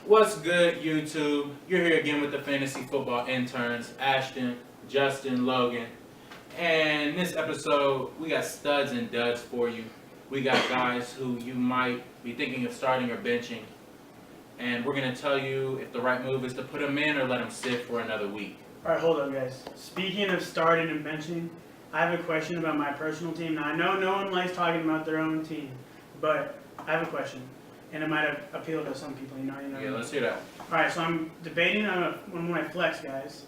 What's good, YouTube? You're here again with the Fantasy Football Interns, Ashton, Justin, Logan. And this episode, we got studs and duds for you. We got guys who you might be thinking of starting or benching. And we're going to tell you if the right move is to put them in or let them sit for another week. All right, hold on, guys. Speaking of starting and benching, I have a question about my personal team. Now, I know no one likes talking about their own team, but I have a question. And it might appeal to some people, you know. Yeah, let's hear that. All right, so I'm debating on my flex, guys.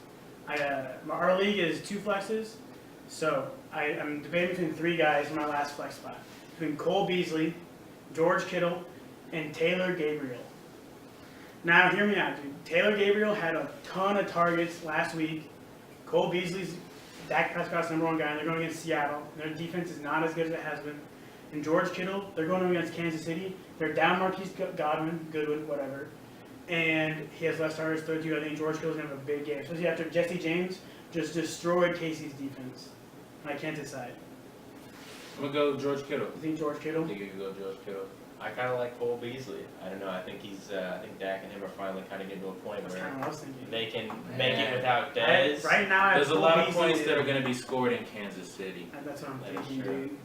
Our league is 2 flexes, so I'm debating between 3 guys in my last flex spot. Between Cole Beasley, George Kittle, and Taylor Gabriel. Now, hear me out, dude. Taylor Gabriel had a ton of targets last week. Cole Beasley's Dak Prescott's #1 guy, and they're going against Seattle. Their defense is not as good as it has been. And George Kittle, they're going against Kansas City. They're down Marquise Goodwin, whatever. And he has less targets to throw to. I think George Kittle's going to have a big game, especially after Jesse James just destroyed Casey's defense. I can't decide. I'm going to go George Kittle. You think George Kittle? I think you can go George Kittle. I kind of like Cole Beasley. I don't know. I think I think Dak and him are finally kind of getting to a point That's where kind of what I was thinking. they can make it without DUDS. Right now, I have There's a Cole lot of Beasley points that are in. going to be scored in Kansas City. That's what I'm That is thinking, true. dude.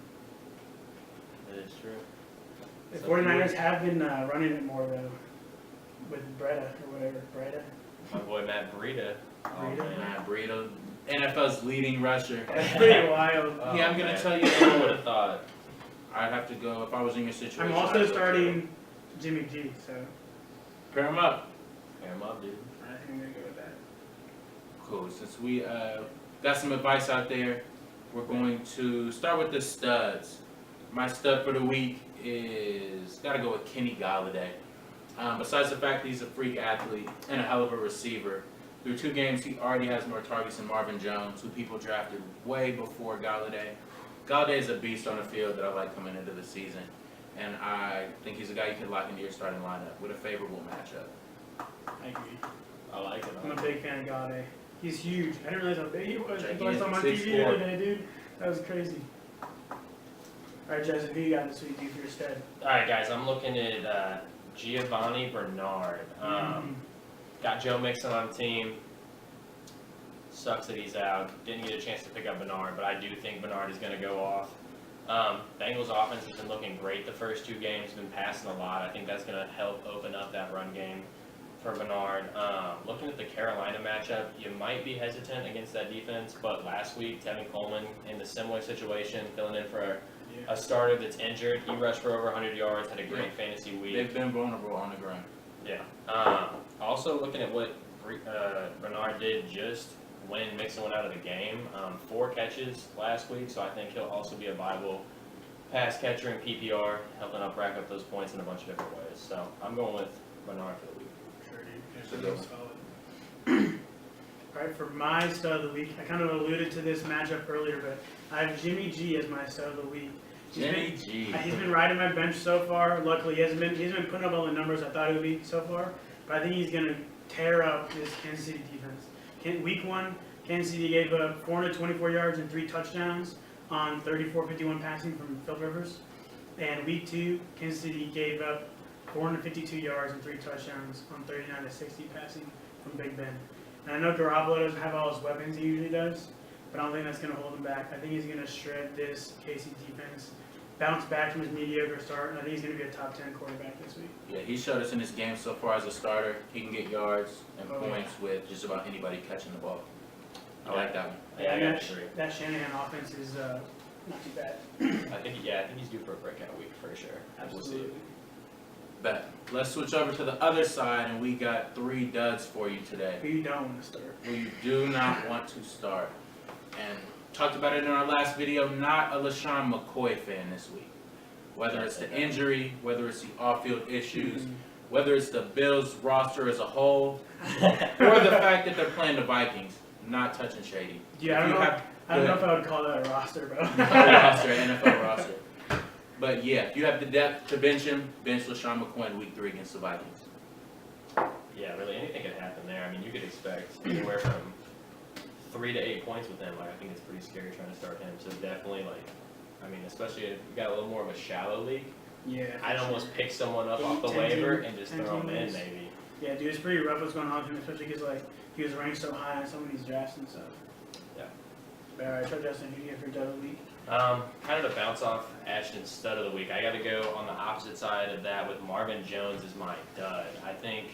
That is true. The So 49ers have been running it more, though, with Breda or whatever. Breda? My boy Matt Breida. Oh, Breida? man. Matt Breida, NFL's leading rusher. That's pretty wild. Oh, Yeah, I'm going to man. tell you Who would what have thought? I'd have to go if I was in your situation. I'm I'd also go starting Jimmy G, so Kittle. Pair him up. Pair him up, dude. I think I'm going to go with that. Cool. Since we got some advice out there, we're going to start with the studs. My stud for the week is got to go with Kenny Galladay. Besides the fact that he's a freak athlete and a hell of a receiver, through 2 games he already has more targets than Marvin Jones, who people drafted way before Galladay. Galladay is a beast on the field that I like coming into the season, and I think he's a guy you can lock into your starting lineup with a favorable matchup. I agree. I like it. I'm a big fan of Galladay. He's huge. I didn't realize how big he was until I Gigantic, saw him on 6'4". TV the other day, dude. That was crazy. All right, Justin, who you got this week, dude, for your stud? All right, guys. I'm looking at Giovanni Bernard. Got Joe Mixon on the team. Sucks that he's out. Didn't get a chance to pick up Bernard, but I do think Bernard is going to go off. Bengals offense has been looking great the first 2 games. Been passing a lot. I think that's going to help open up that run game for Bernard. Looking at the Carolina matchup, you might be hesitant against that defense, but last week Tevin Coleman in a similar situation, filling in for a starter that's injured. He rushed for over 100 yards, had a great fantasy week. They've been vulnerable on the ground. Yeah. Also looking at what Bernard did just when Mixon went out of the game, 4 catches last week, so I think he'll also be a viable pass catcher in PPR, helping up rack up those points in a bunch of different ways. So I'm going with Bernard for the week. Sure, dude. So go. Solid. All right, for my stud of the week, I kind of alluded to this matchup earlier, but I have Jimmy G as my stud of the week. Jimmy G. He's been riding my bench so far. Luckily, he hasn't been putting up all the numbers I thought he would be so far. But I think he's going to tear up this Kansas City defense. Week 1, Kansas City gave up 424 yards and 3 touchdowns on 34-51 passing from Phil Rivers. And week 2, Kansas City gave up 452 yards and 3 touchdowns on 39-60 passing from Big Ben. And I know Garoppolo doesn't have all his weapons he usually does, but I don't think that's going to hold him back. I think he's going to shred this KC defense, bounce back from his mediocre start, and I think he's going to be a top 10 quarterback this week. Yeah, he showed us in this game so far as a starter. He can get yards and Oh, points with just about anybody catching the ball. I like that one. Yeah, I and got 3. that Shanahan offense is not too bad. I think he's due for a breakout week for sure. We'll see. Absolutely. Bet. Let's switch over to the other side, and we got 3 duds for you today. Who you don't want to start. Who you do not want to start. And talked about it in our last video, not a LaShawn McCoy fan this week. Whether it's the injury, whether it's the off-field issues, whether it's the Bills roster as a whole, or the fact that they're playing the Vikings, not touching shady. Yeah, I don't know if I would call that a roster, bro. NFL roster. But yeah, if you have the depth to bench him, bench LaShawn McCoy in week 3 against the Vikings. Yeah, really, anything could happen there. I mean, you could expect anywhere from 3 to 8 points with him. Like, I think it's pretty scary trying to start him. So definitely, especially if you got a little more of a shallow league, Yeah. I'd almost pick someone up off the 10 waiver team- and just 10 throw him team in leagues. maybe. Yeah, dude, it's pretty rough what's going on with him, especially because like he was ranked so high on some of these drafts and stuff. Yeah. But, all right, so Justin, who do you get for Dud of the week? Kind of to bounce off Ashton's stud of the week, I got to go on the opposite side of that with Marvin Jones as my dud. I think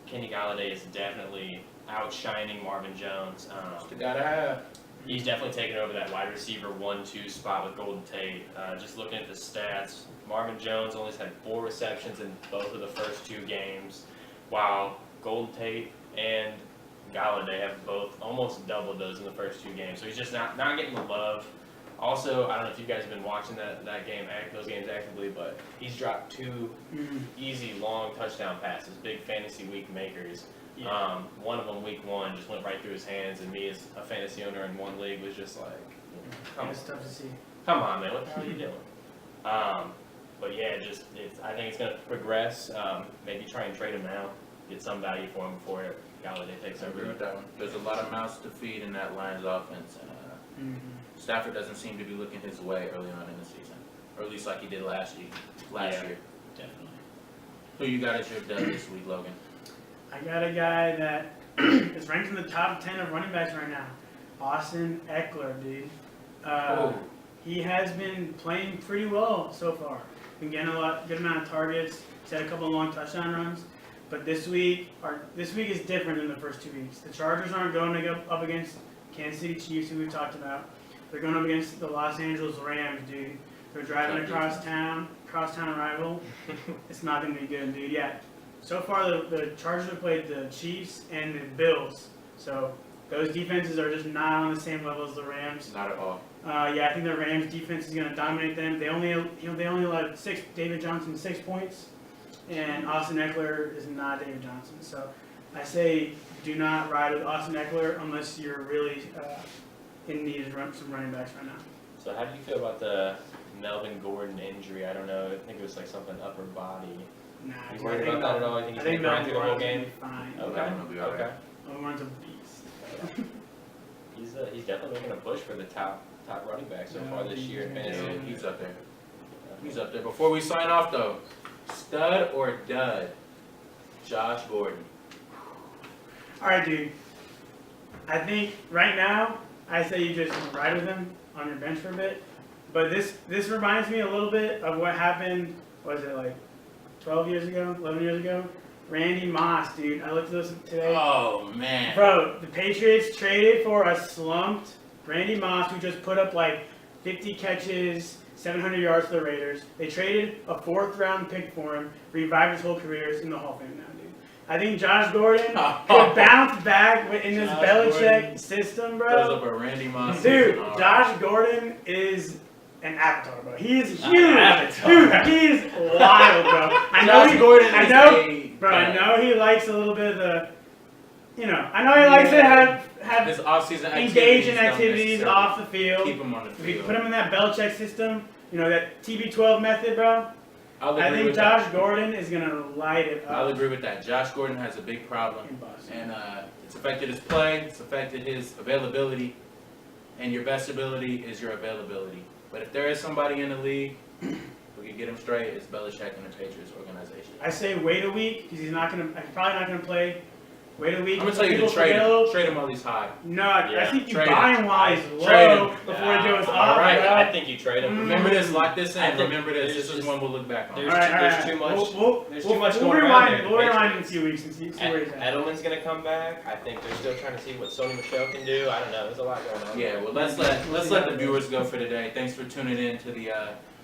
Kenny Galladay is definitely outshining Marvin Jones. That's the guy to have. He's definitely taken over that wide receiver 1-2 spot with Golden Tate. Just looking at the stats, Marvin Jones only had 4 receptions in both of the first 2 games, while Golden Tate and Galladay have both almost doubled those in the first 2 games. So he's just not getting the love. Also, I don't know if you guys have been watching those games actively, but he's dropped 2 easy long touchdown passes, big fantasy week makers. Yeah. One of them week 1 just went right through his hands, and me as a fantasy owner in one league was just like, It's tough to see. come on, man, what the hell are you doing? But yeah, I think it's going to progress. Maybe try and trade him now, get some value for him before Galladay takes I agree over. with that one. There's a lot of mouths to feed in that Lions offense, and Stafford doesn't seem to be looking his way early on in the season, or at least like he did last year. Definitely. Who you got as your dud this week, Logan? I got a guy that is ranked in the top 10 of running backs right now. Austin Eckler, dude. He has been playing pretty well so far. Been getting good amount of targets. He's had a couple of long touchdown runs. But this week is different than the first 2 weeks. The Chargers aren't going to go up against Kansas City Chiefs, who we've talked about. They're going up against the Los Angeles Rams, dude. They're driving across town rival. It's not going to be good, dude. Yeah. So far, the Chargers have played the Chiefs and the Bills. So those defenses are just not on the same level as the Rams. Not at all. Yeah, I think the Rams defense is going to dominate them. They only allowed David Johnson 6 points, and Austin Eckler is not David Johnson. So I say do not ride with Austin Eckler unless you're really in need of some running backs right now. So how do you feel about the Melvin Gordon injury? I don't know. I think it was like something upper body. Nah, You dude, worried about that at all? I think he's going to grind through the whole game? Fine. Okay. Melvin will be all right. Okay. Melvin's a beast. He's definitely making a push for the top running back so far this year in fantasy. Yeah, he's up there. He's up there. Before we sign off, though, stud or dud? Josh Gordon. All right, dude. I think right now, I say you just ride with him on your bench for a bit. But this reminds me a little bit of what happened, what was it, like 12 years ago, 11 years ago? Randy Moss, dude. I looked at this today. Oh, man. Bro, the Patriots traded for a slumped Randy Moss who just put up like 50 catches, 700 yards for the Raiders. They traded a 4th-round pick for him, revived his whole career in the Hall of Fame now, dude. I think Josh Gordon could bounce back in this Belichick system, bro. Goes up a Randy Moss. Dude, Josh Gordon is an avatar, bro. He is huge. Avatar. Dude, he is wild, bro. I know he likes a little bit of the, I know he likes to have this offseason engage in activities off the field. Keep him on the If you field. put him in that Belichick system, that TB12 method, bro. I think Josh Gordon is going to light it up. I'll agree with that. Josh Gordon has a big problem, and it's affected his play, it's affected his availability, and your best ability is your availability. But if there is somebody in the league who can get him straight, it's Belichick and the Patriots organization. I say wait a week because he's probably not going to play. Wait a week. I'm going to tell you to trade him. Trade him while he's high. No, I think you trade buy him while he's low before he goes All up. right. Bro. I think you trade him. Remember this, lock this I in. think Remember this. there's This is just- one we'll look back on. There's too much. There's too much We'll going around rewind. there. We'll rewind in a few weeks and see where he's at. Edelman's gonna come back. I think they're still trying to see what Sony Michel can do. I don't know. There's a lot going on. Yeah, well, let's let the viewers go for today. Thanks for tuning in to the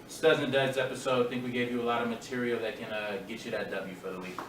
Studs and Duds episode. I think we gave you a lot of material that can get you that W for the week.